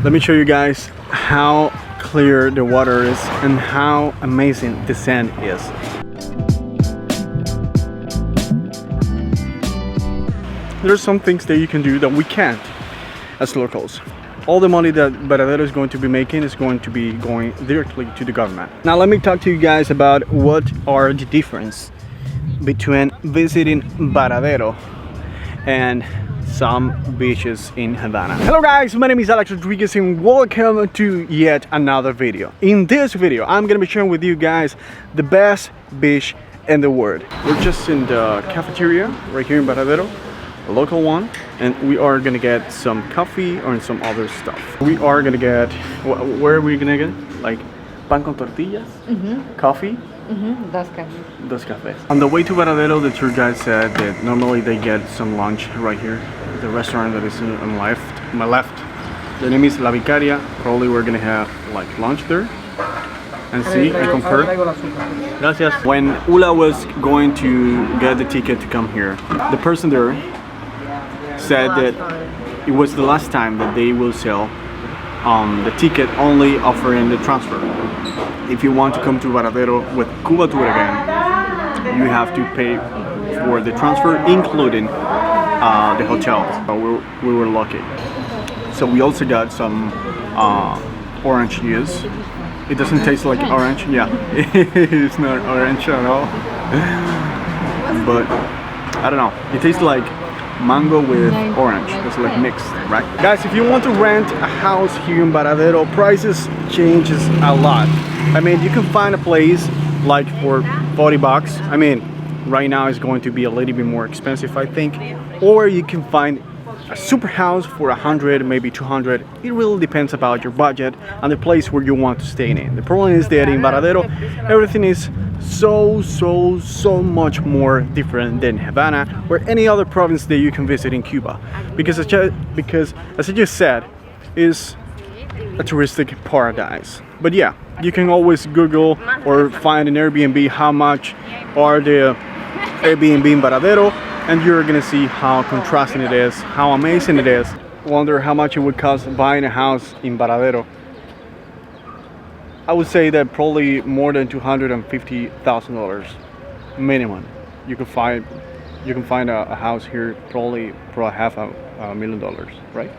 Let me show you guys how clear the water is and how amazing the sand is. There's some things that you can do that we can't as locals. All the money that Varadero is going to be making is going to be going directly to the government. Now let me talk to you guys about what are the difference between visiting Varadero and some beaches in Havana. Hello guys, my name is Alex Rodriguez and welcome to yet another video. In this video, I'm gonna be sharing with you guys the best beach in the world. We're just in the cafeteria right here in Varadero, a local one, and we are gonna get some coffee or some other stuff. We are gonna get, where are we gonna get? Like pan con tortillas, coffee, dos cafés. On the way to Varadero, the tour guide said that normally they get some lunch right here. The restaurant that is on my left. The name is La Vicaria. Probably we're gonna have like lunch there and see and compare. Gracias. When Ula was going to get the ticket to come here, the person there said that it was the last time that they will sell the ticket only offering the transfer. If you want to come to Varadero with Cuba tour again, you have to pay for the transfer, including the hotel. We were lucky. So we also got some orange juice. It doesn't taste like orange. Yeah, it's not orange at all. But I don't know. It tastes like mango with orange. It's like mixed, right? Guys, if you want to rent a house here in Varadero, prices changes a lot. I mean, you can find a place like for 40 bucks. I mean, right now it's going to be a little bit more expensive, I think. Or you can find a super house for 100, maybe 200. It really depends about your budget and the place where you want to stay in. The problem is that in Varadero, everything is so much more different than Havana or any other province that you can visit in Cuba. Because as I just said, is a touristic paradise. But yeah, you can always Google or find an Airbnb how much are the Airbnb in Varadero, and you're gonna see how contrasting it is, how amazing it is. Wonder how much it would cost buying a house in Varadero. I would say that probably more than $250,000 minimum. You can find a house here probably for $500,000, right?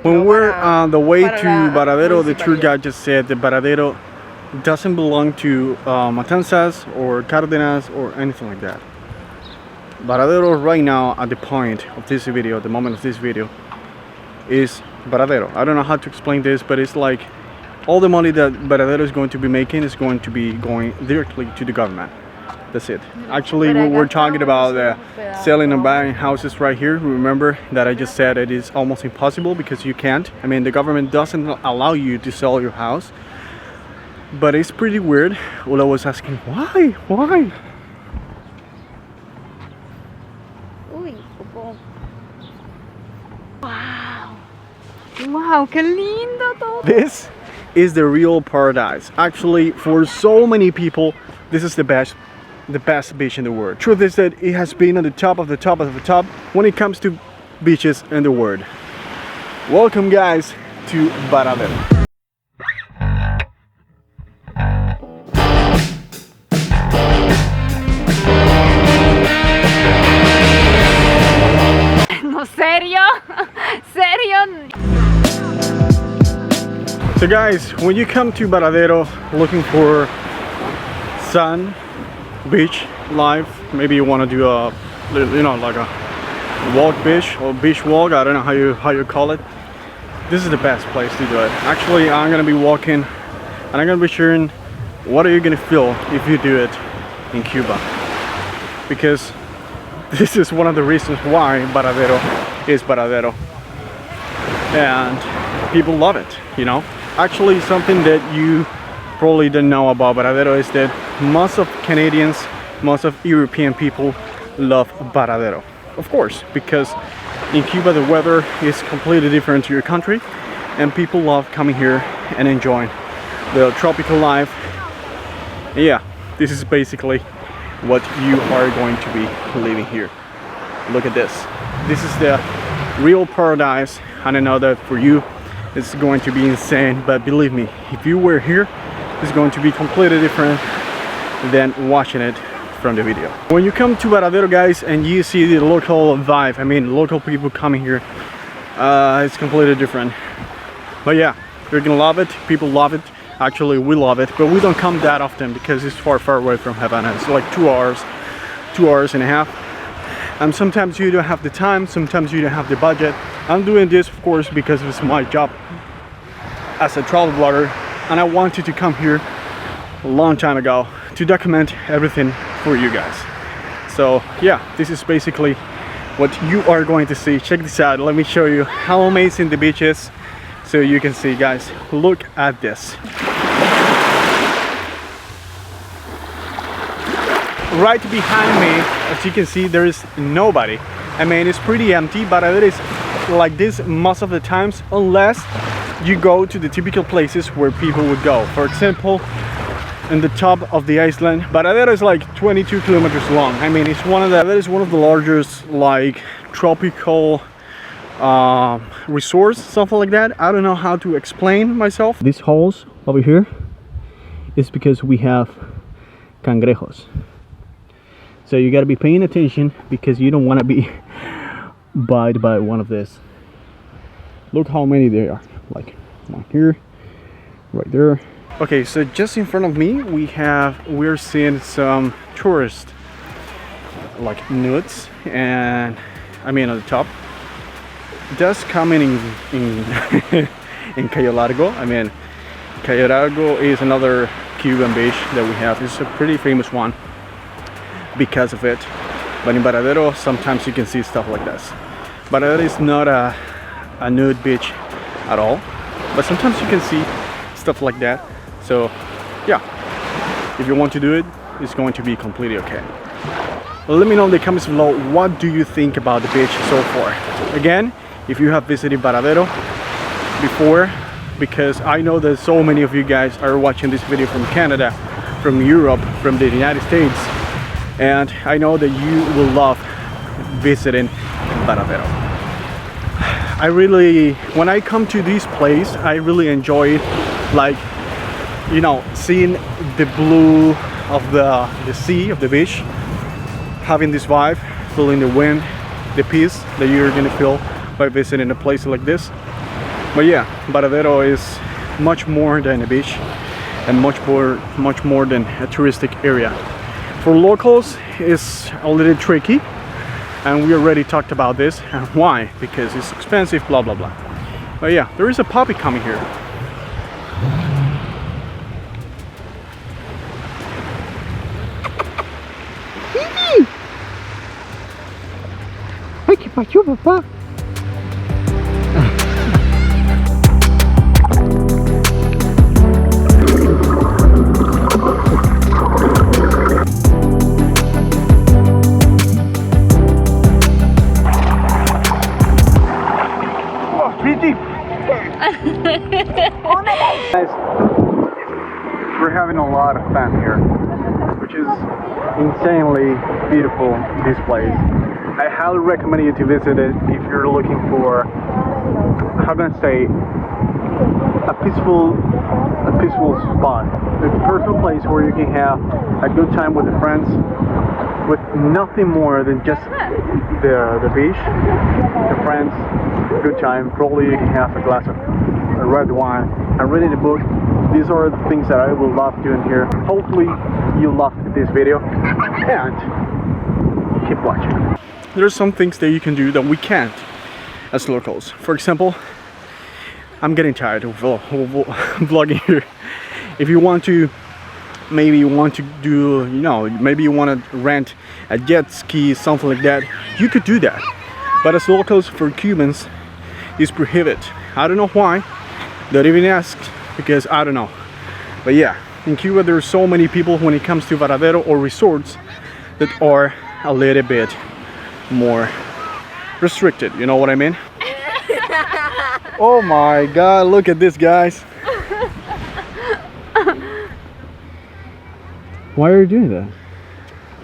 When we're on the way to Varadero, the tour guide just said that Varadero doesn't belong to Matanzas or Cardenas or anything like that. Varadero right now, at the point of this video, the moment of this video, is Varadero. I don't know how to explain this, but it's like all the money that Varadero is going to be making is going to be going directly to the government. That's it. Actually, we were talking about selling and buying houses right here. Remember that I just said it is almost impossible because you can't. I mean, the government doesn't allow you to sell your house. But it's pretty weird. Ula was asking, why? Why? Wow. Wow, qué lindo todo. This is the real paradise. Actually, for so many people, this is the best beach in the world. Truth is that it has been on the top of the top of the top when it comes to beaches in the world. Welcome guys to Varadero. No, serio? Serio? So guys, when you come to Varadero looking for sun, beach life, maybe you want to do a, you know, like a walk beach or beach walk, I don't know how you call it. This is the best place to do it. Actually, I'm gonna be walking and I'm gonna be sharing what are you gonna feel if you do it in Cuba, because this is one of the reasons why Varadero is Varadero and people love it, you know. Actually, something that you probably don't know about Varadero is that most of Canadians, most of European people love Varadero. Of course, because in Cuba the weather is completely different to your country and people love coming here and enjoying the tropical life. And yeah, this is basically what you are going to be living here. Look at this. This is the real paradise, and I know that for you it's going to be insane. But believe me, if you were here, it's going to be completely different than watching it from the video. When you come to Varadero, guys, and you see the local vibe, I mean local people coming here, it's completely different. But yeah, you're gonna love it. People love it. Actually, we love it, but we don't come that often because it's far away from Havana. It's like 2 hours and a half. And sometimes you don't have the time, sometimes you don't have the budget. I'm doing this, of course, because it's my job as a travel blogger, and I wanted to come here a long time ago to document everything for you guys. So yeah, this is basically what you are going to see. Check this out. Let me show you how amazing the beach is, so you can see, guys. Look at this. Right behind me, as you can see, there is nobody. I mean, it's pretty empty, but it is like this most of the times, unless you go to the typical places where people would go. For example, in the top of the island, Varadero is like 22 kilometers long. I mean, it's one of the largest like tropical resorts, something like that. I don't know how to explain myself. These holes over here is because we have cangrejos. So you got to be paying attention because you don't want to be bite by one of this. Look how many there are. Like one here, right there. Okay, so just in front of me we're seeing some tourists like nudes, and I mean on the top. Just coming in Cayo Largo. I mean, Cayo Largo is another Cuban beach that we have. It's a pretty famous one because of it. But in Varadero, sometimes you can see stuff like this. Varadero is not a nude beach at all, but sometimes you can see stuff like that. So yeah, if you want to do it, it's going to be completely okay. Let me know in the comments below, what do you think about the beach so far? Again, if you have visited Varadero before, because I know that so many of you guys are watching this video from Canada, from Europe, from the United States, and I know that you will love visiting Varadero. When I come to this place, I really enjoy, like, you know, seeing the blue of the sea, of the beach, having this vibe, feeling the wind, the peace that you're gonna feel by visiting a place like this. But yeah, Varadero is much more than a beach and much more than a touristic area. For locals, it's a little tricky, and we already talked about this and why, because it's expensive, blah blah blah. But yeah, there is a puppy coming here. Ay, qué pacho, papá. Guys, we're having a lot of fun here, which is insanely beautiful, this place. I highly recommend you to visit it if you're looking for, how can I say, a peaceful spot, a personal place where you can have a good time with the friends, with nothing more than just the beach, the friends, good time. Probably you can have a glass of red wine and reading a book. These are the things that I will love doing here. Hopefully you loved this video, and keep watching. There's some things that you can do that we can't as locals. For example, I'm getting tired of vlogging here. If you want to, maybe you want to do, you know, maybe you want to rent a jet ski, something like that, you could do that. But as locals, for Cubans, it's prohibited. I don't know why. Don't even ask, because I don't know. But yeah, in Cuba there are so many people when it comes to Varadero or resorts that are a little bit more restricted, you know what I mean? Oh my god, look at this, guys. Why are you doing that?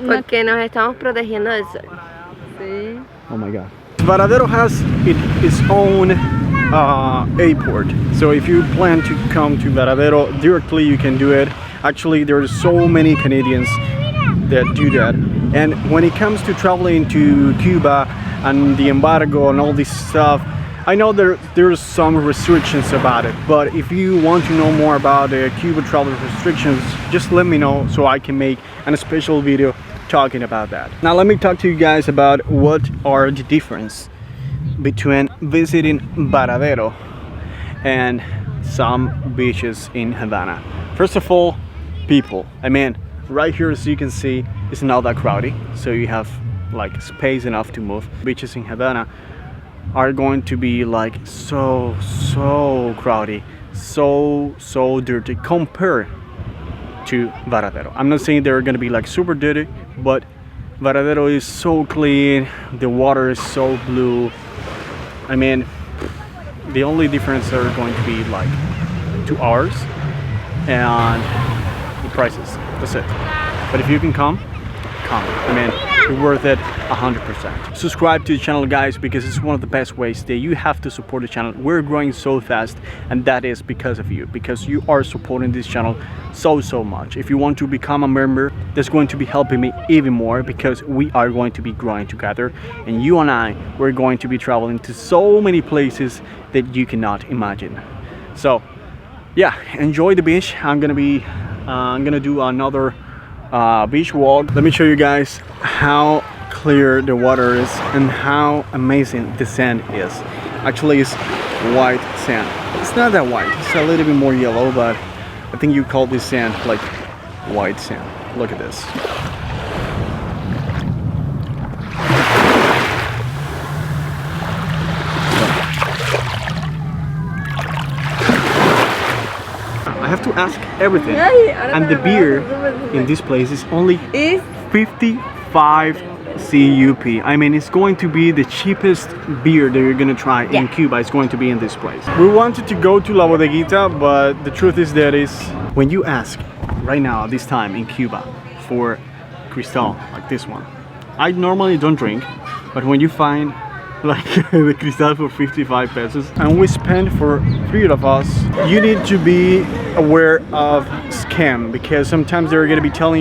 Porque nos estamos protegiendo del sol. Sí. Oh my god. Varadero has its own airport. So if you plan to come to Varadero directly, you can do it. Actually, there are so many Canadians that do that. And when it comes to traveling to Cuba and the embargo and all this stuff, I know there's some restrictions about it, but if you want to know more about the Cuba travel restrictions, just let me know so I can make a special video talking about that. Now let me talk to you guys about what are the difference between visiting Varadero and some beaches in Havana. First of all, people. I mean, right here, as you can see, it's not that crowded, so you have like space enough to move. Beaches in Havana are going to be like so crowded, so dirty compared to Varadero. I'm not saying they're gonna be like super dirty, but Varadero is so clean, the water is so blue. I mean, the only difference are going to be like 2 hours and the prices. That's it. But if you can come. I mean, it's worth it 100%. Subscribe to the channel, guys, because it's one of the best ways that you have to support the channel. We're growing so fast, and that is because of you, because you are supporting this channel so much. If you want to become a member, that's going to be helping me even more, because we are going to be growing together, and you and I, we're going to be traveling to so many places that you cannot imagine. So yeah, enjoy the beach. I'm gonna do another beach walk. Let me show you guys how clear the water is and how amazing the sand is. Actually, it's white sand. It's not that white, it's a little bit more yellow, but I think you call this sand like white sand. Look at this. I have to ask everything, and the beer in this place is only 55 CUP. I mean, it's going to be the cheapest beer that you're gonna try in Cuba. It's going to be in this place. We wanted to go to La Bodeguita, but the truth is that when you ask right now at this time in Cuba for Cristal like this one, I normally don't drink, but when you find like the Cristal for 55 pesos and we spend for 3 of us, you need to be aware of scam, because sometimes they're going to be telling you